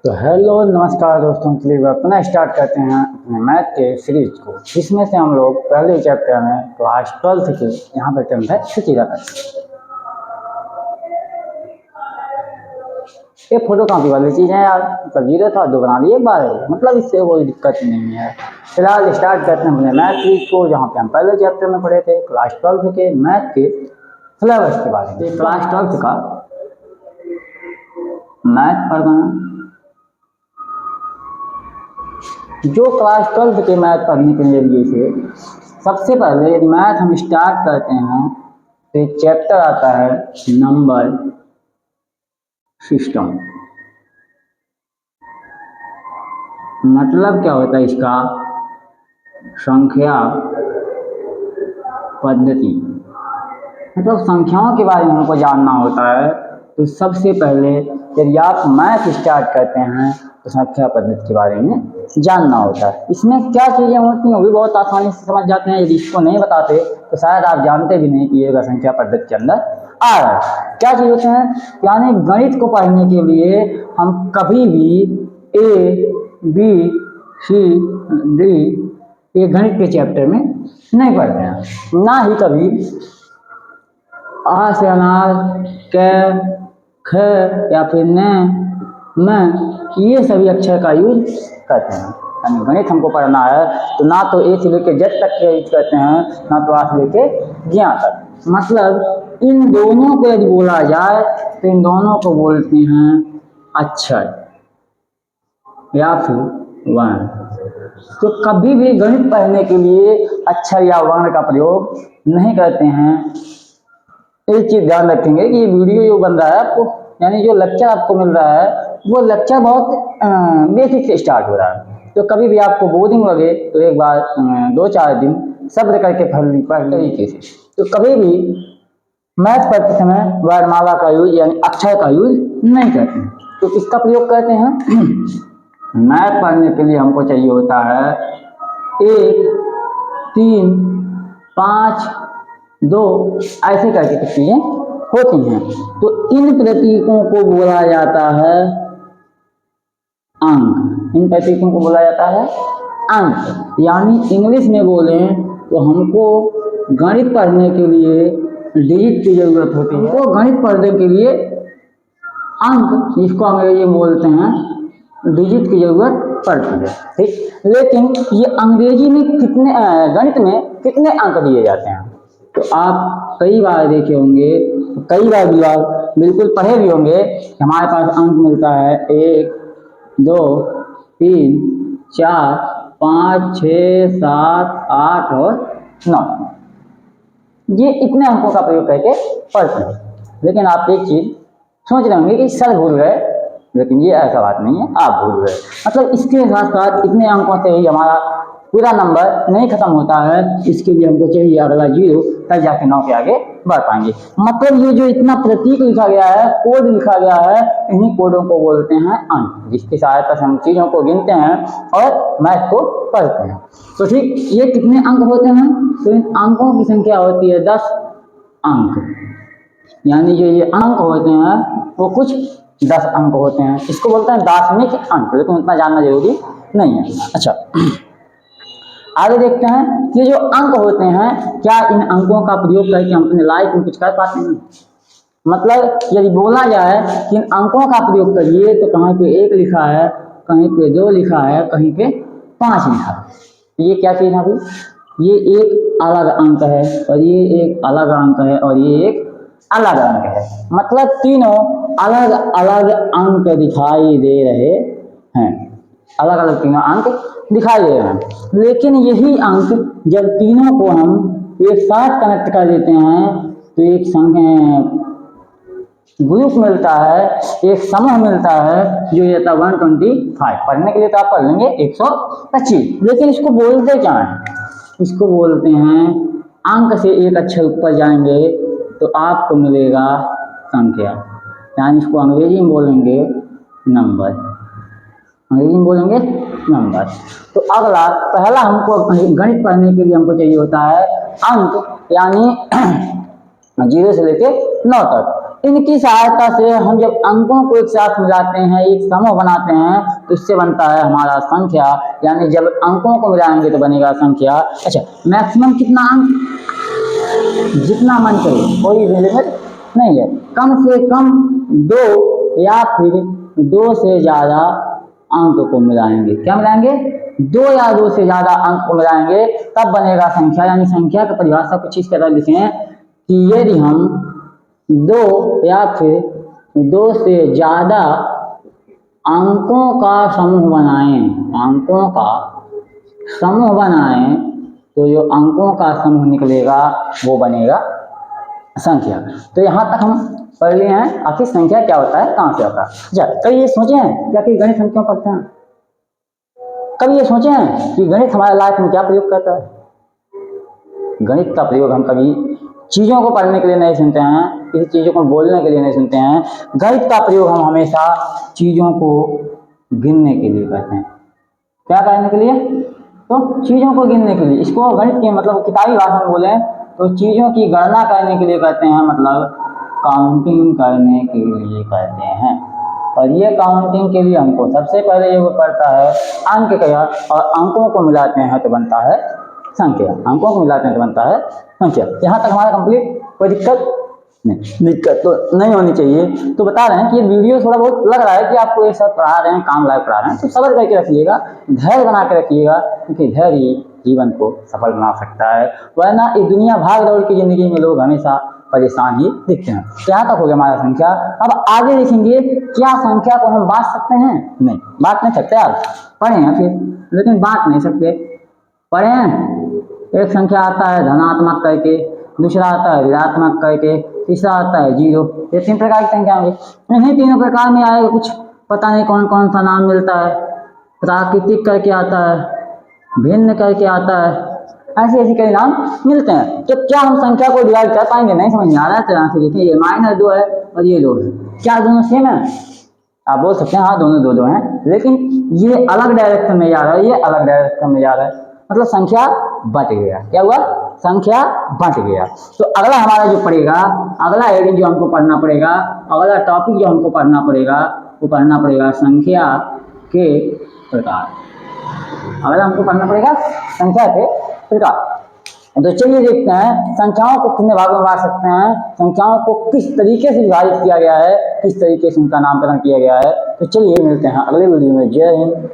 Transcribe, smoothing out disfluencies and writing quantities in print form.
तो हेलो नमस्कार दोस्तों, चलिए अपना स्टार्ट करते हैं अपने मैथ के सीरीज को, जिसमें से हम लोग पहले चैप्टर में क्लास 12 के यहाँ पर टर्म है छुट्टी रखा। ये फोटो कॉपी वाली चीज़ है यार, मतलब 0 था 2 बना लिए 12, मतलब इससे कोई दिक्कत नहीं है। फिलहाल स्टार्ट करते हैं अपने मैथ सीरीज को, जहाँ पे हम पहले चैप्टर में पढ़े थे क्लास 12 के मैथ के सिलेबस के बारे में। क्लास 12 का मैथ पढ़ना, जो क्लास 12 के मैथ पढ़ने के लिए थे, सबसे पहले यदि मैथ हम स्टार्ट करते हैं तो चैप्टर आता है नंबर सिस्टम। मतलब क्या होता है इसका, संख्या पद्धति, मतलब संख्याओं के बारे में हमको जानना होता है। तो सबसे पहले यदि आप मैथ स्टार्ट करते हैं तो संख्या पद्धति के बारे में जानना होता है। इसमें क्या चीज़ें होती हैं वो भी बहुत आसानी से समझ जाते हैं। यदि इसको नहीं बताते तो शायद आप जानते भी नहीं कि ये संख्या पद्धति के अंदर आ रहा है। क्या चीज़ होते हैं, यानी गणित को पढ़ने के लिए हम कभी भी ए बी सी डी ये गणित के चैप्टर में नहीं पढ़ते हैं, ना ही कभी आ से अनार, क, ख या फिर न, म ये सभी अक्षर का यूज करते हैं। यानी गणित हमको पढ़ना है तो ना तो ए से लेके जेड तक के यूज करते हैं, ना तो आ से लेके ज्ञा तक। मतलब इन दोनों को यदि बोला जाए तो इन दोनों को बोलते हैं अक्षर या फिर वर्ण। तो कभी भी गणित पढ़ने के लिए अक्षर या वर्ण का प्रयोग नहीं करते हैं। एक चीज ध्यान रखेंगे कि ये वीडियो जो बन रहा है आपको, यानी जो लेक्चर आपको मिल रहा है वो लेक्चर बहुत बेसिक से स्टार्ट हो रहा है। तो कभी भी आपको बोरिंग लगे तो एक बार 2-4 दिन सब्र करके पढ़ तरीके से। तो कभी भी मैथ पढ़ते समय वर्णमाला का यूज यानी अक्षर का यूज नहीं करते हैं। तो किसका प्रयोग करते हैं? मैथ पढ़ने के लिए हमको चाहिए होता है 1, 3, 5, 2 ऐसे करके कुछ चीजें होती हैं। तो इन प्रतीकों को बोला जाता है अंक। इन प्रतीकों को बोला जाता है अंक। यानी इंग्लिश में बोलें तो हमको गणित पढ़ने के लिए डिजिट की जरूरत होती है। हमको गणित पढ़ने के लिए अंक, जिसको अंग्रेजी में बोलते हैं डिजिट की जरूरत पड़ती है, ठीक। लेकिन ये अंग्रेजी में कितने, गणित में कितने अंक दिए जाते हैं तो आप कई बार देखे होंगे, कई बार भी आप बिल्कुल पढ़े भी होंगे कि हमारे पास अंक मिलता है 1, 2, 3, 4, 5, 6, 7, 8 और 9। ये इतने अंकों का प्रयोग करके पढ़ते हैं। लेकिन आप एक चीज सोच रहे होंगे कि सर भूल गए, लेकिन ये ऐसा बात नहीं है, आप भूल गए। मतलब इसके साथ साथ इतने अंकों से ही हमारा पूरा नंबर नहीं खत्म होता है। इसके लिए हमको चाहिए अगला 0, तब जाके 9 के आगे बढ़ पाएंगे। मतलब ये जो इतना प्रतीक लिखा गया है, कोड लिखा गया है, इन्हीं कोडों को बोलते हैं अंक, जिसकी सहायता से हम चीजों को गिनते हैं और मैथ को पढ़ते हैं। तो ठीक, ये कितने अंक होते हैं? तो इन अंकों की संख्या होती है 10 अंक। यानी जो ये अंक होते हैं वो कुछ 10 अंक होते हैं। इसको बोलते हैं दार्शनिक अंक, लेकिन उतना जानना जरूरी नहीं है। अच्छा, आगे देखते हैं ये जो अंक होते हैं, क्या इन अंकों का प्रयोग करके हम अपने लाइफ में कुछ कर पाते हैं? मतलब यदि बोला जाए कि इन अंकों का प्रयोग करिए तो कहीं पे 1 लिखा है, कहीं पे 2 लिखा है, कहीं पे 5 लिखा है। ये क्या चीज है भाई? ये एक अलग अंक है और ये एक अलग अंक है और ये एक अलग अंक है। मतलब तीनों अलग अलग अंक दिखाई दे रहे हैं, अलग अलग तीनों अंक दिखाई दे रहे हैं। लेकिन यही अंक जब तीनों को हम एक साथ कनेक्ट कर देते हैं तो एक ग्रुप मिलता है, एक समूह मिलता है, जो ये था 125। पढ़ने के लिए तो आप पढ़ लेंगे 125, लेकिन इसको बोलते क्या है? इसको बोलते हैं, अंक से एक अक्षर ऊपर जाएंगे तो आपको मिलेगा संख्या, यानी इसको अंग्रेजी में बोलेंगे नंबर। अंग्रेजी में बोलेंगे नंबर। तो अगला पहला हमको गणित पढ़ने के लिए हमको चाहिए होता है अंक, यानी 0 से लेके 9 तक। इनकी सहायता से हम जब अंकों को एक साथ मिलाते हैं, एक समूह बनाते हैं, तो इससे बनता है हमारा संख्या। यानी जब अंकों को मिलाएंगे तो बनेगा संख्या। अच्छा, मैक्सिमम कितना अंक? जितना मन करे, कोई लिमिट नहीं है। कम से कम 2 या फिर 2 से ज्यादा अंक को मिलाएंगे। क्या मिलाएंगे? 2 या 2 से ज्यादा अंक को मिलाएंगे, तब बनेगा संख्या। यानी संख्या की परिभाषा कुछ इस तरह लिखें कि यदि हम 2 या फिर 2 से ज्यादा अंकों का समूह बनाएं, अंकों का समूह बनाएं, तो जो अंकों का समूह निकलेगा वो बनेगा संख्या। तो यहाँ तक हम पढ़ लिए हैं आखिर संख्या क्या होता है, कहाँ से आता है। अच्छा, कभी ये सोचे हैं कि आखिर गणित हम क्यों पढ़ते हैं? कभी ये सोचे हैं कि गणित हमारे लाइफ में क्या प्रयोग करता है? गणित का प्रयोग हम कभी चीजों को पढ़ने के लिए नहीं सुनते हैं, किसी चीजों को बोलने के लिए नहीं सुनते हैं। गणित का प्रयोग हम हमेशा चीजों को गिनने के लिए करते हैं। क्या करने के लिए? तो चीजों को गिनने के लिए। इसको गणित के मतलब किताबी भाषा में बोले तो चीजों की गणना करने के लिए करते हैं, मतलब काउंटिंग करने के लिए करते हैं। और ये काउंटिंग के लिए हमको सबसे पहले ये पड़ता है अंक का, और अंकों को मिलाते हैं तो बनता है संख्या। अंकों को मिलाते हैं तो बनता है संख्या। यहाँ तक हमारा कंप्लीट, कोई दिक्कत नहीं? दिक्कत तो नहीं होनी चाहिए। तो बता रहे हैं कि ये वीडियो थोड़ा बहुत लग रहा है कि आपको ये सब पढ़ा रहे हैं, काम लाइव पढ़ा रहे हैं, तो सब्र करके रखिएगा, धैर्य बना के रखिएगा, क्योंकि धैर्य जीवन को सफल बना सकता है। वरना इस दुनिया भाग दौड़ की जिंदगी में लोग हमेशा परेशान ही दिखते हैं। तो यहाँ तक हो गया हमारा संख्या। अब आगे देखेंगे, क्या संख्या को हम बांट सकते हैं? नहीं, बांट नहीं सकते। आप पढ़े हैं फिर, लेकिन बांट नहीं सकते। पढ़े हैं, एक संख्या आता है धनात्मक करके, दूसरा आता है ऋणात्मक करके, तीसरा आता है 0। ये 3 प्रकार की संख्या होंगी। इन्हीं तीनों प्रकार में आएगा कुछ पता नहीं कौन कौन सा नाम मिलता है। प्राकृतिक करके आता है, भिन्न करके आता है, ऐसे ऐसे कई नाम मिलते हैं। तो क्या हम संख्या को डिवाइड कर पाएंगे? नहीं समझ में आ रहा है तो यहाँ से देखिए, ये -2 है और ये 2 है, क्या दोनों सेम है? आप बोल सकते हैं हाँ दोनों 2 हैं, लेकिन ये अलग डायरेक्शन में जा रहा है, ये अलग डायरेक्शन में जा रहा है, मतलब संख्या बट गया। क्या हुआ? संख्या बट गया। तो अगला हमारा जो पड़ेगा, अगला हेडिंग जो हमको पढ़ना पड़ेगा, अगला टॉपिक जो हमको पढ़ना पड़ेगा, वो पढ़ना पड़ेगा संख्या के प्रकार। अगला हमको पढ़ना पड़ेगा संख्या के प्रकार। तो चलिए देखते हैं संख्याओं को कितने भागों में बांट सकते हैं, संख्याओं को किस तरीके से विभाजित किया गया है, किस तरीके से उनका नामकरण किया गया है। तो चलिए मिलते हैं अगले वीडियो में। जय हिंद।